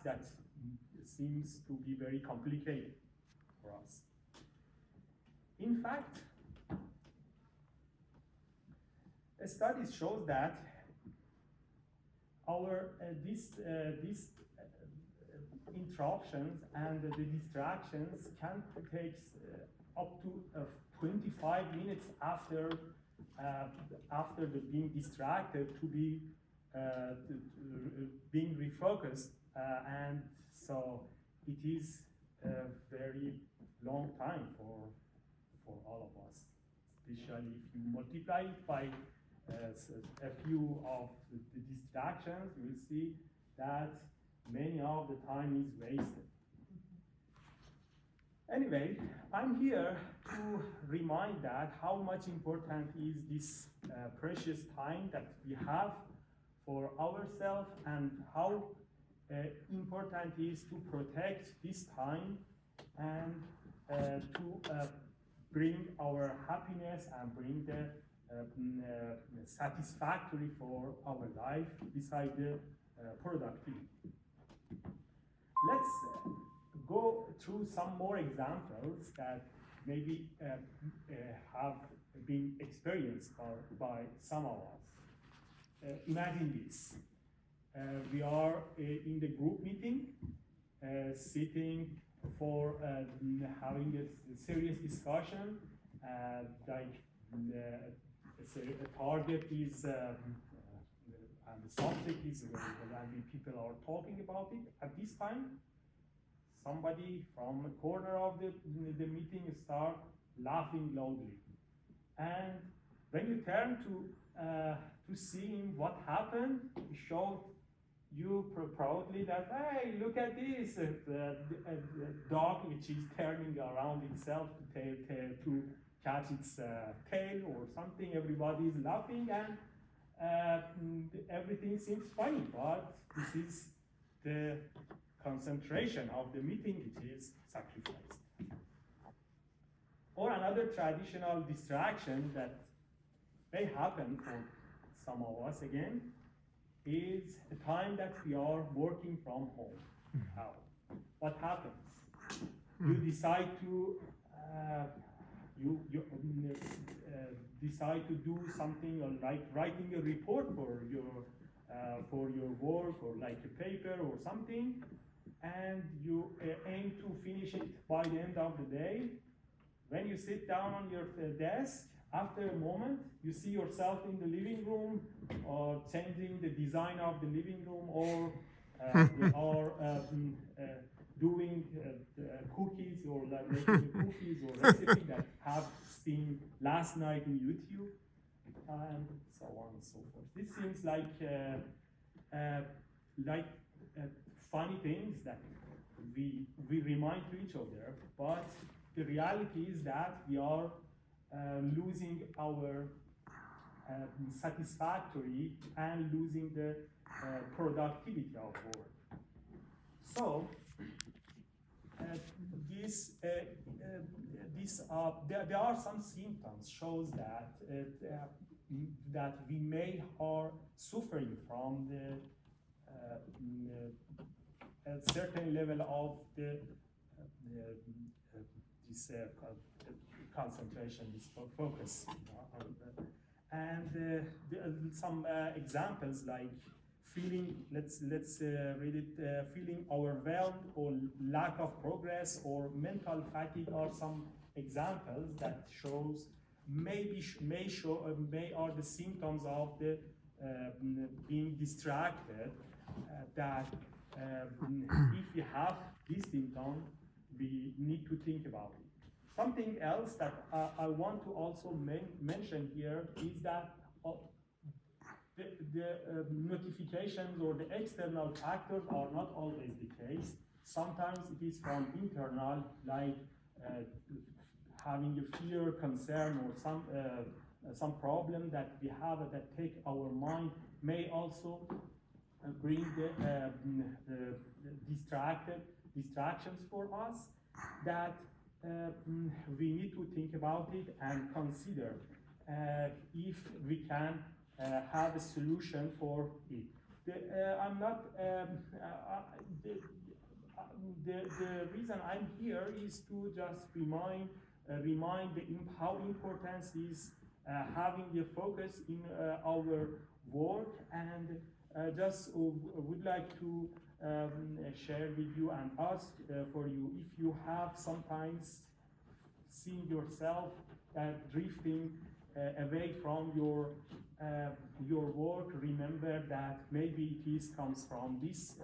that seems to be very complicated for us. In fact, studies shows that our these interruptions and the distractions can take up to 25 minutes after the being distracted to be being refocused, and so it is a very long time for all of us, especially if you multiply it by a few of the distractions. You will see that many of the time is wasted. Anyway, I'm here to remind that how much important is this precious time that we have for ourselves, and how important is to protect this time and to bring our happiness and bring the satisfactory for our life beside the productivity. Let's go through some more examples that maybe have been experienced by some of us. Imagine this. We are in the group meeting, sitting for having a serious discussion, like a target is, and the subject is, and people are talking about it. At this time, somebody from the corner of the meeting start laughing loudly. And when you turn to see what happened, he showed you proudly that, hey, look at this, the dog which is turning around itself to catch its tail or something. Everybody is laughing, and everything seems funny, but this is the concentration of the meeting which is sacrificed. Or another traditional distraction that may happen for some of us again is the time that we are working from home. How? What happens? You decide to decide to do something like writing a report for your work, or like a paper or something, and you aim to finish it by the end of the day. When you sit down on your desk, after a moment, you see yourself in the living room, or changing the design of the living room, or doing cookies, or like making cookies or recipe that have seen last night in YouTube, and so on and so forth. This seems like funny things that we remind to each other, but the reality is that we are losing our satisfactory and losing the productivity of work. So there are some symptoms shows that that we may are suffering from a certain level of this concentration, this focus. And some examples like feeling, let's read it, feeling overwhelmed or lack of progress or mental fatigue are some examples that shows may are the symptoms of the being distracted, that if we have this symptom, we need to think about it. Something else that I want to also mention here is that the notifications or the external factors are not always the case. Sometimes it is from internal, like having a fear, concern, or some problem that we have that take our mind, may also bring the distractions for us, that we need to think about it and consider if we can have a solution for it. I'm not, the reason I'm here is to just remind how important is having a focus in our work, and just would like to share with you and ask for you if you have sometimes seen yourself drifting away from your work. Remember that maybe it comes from this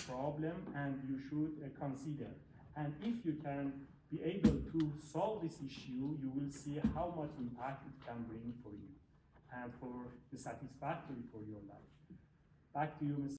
problem, and you should consider. And if you can be able to solve this issue, you will see how much impact it can bring for you and for the satisfactory for your life. Back to you, Mr.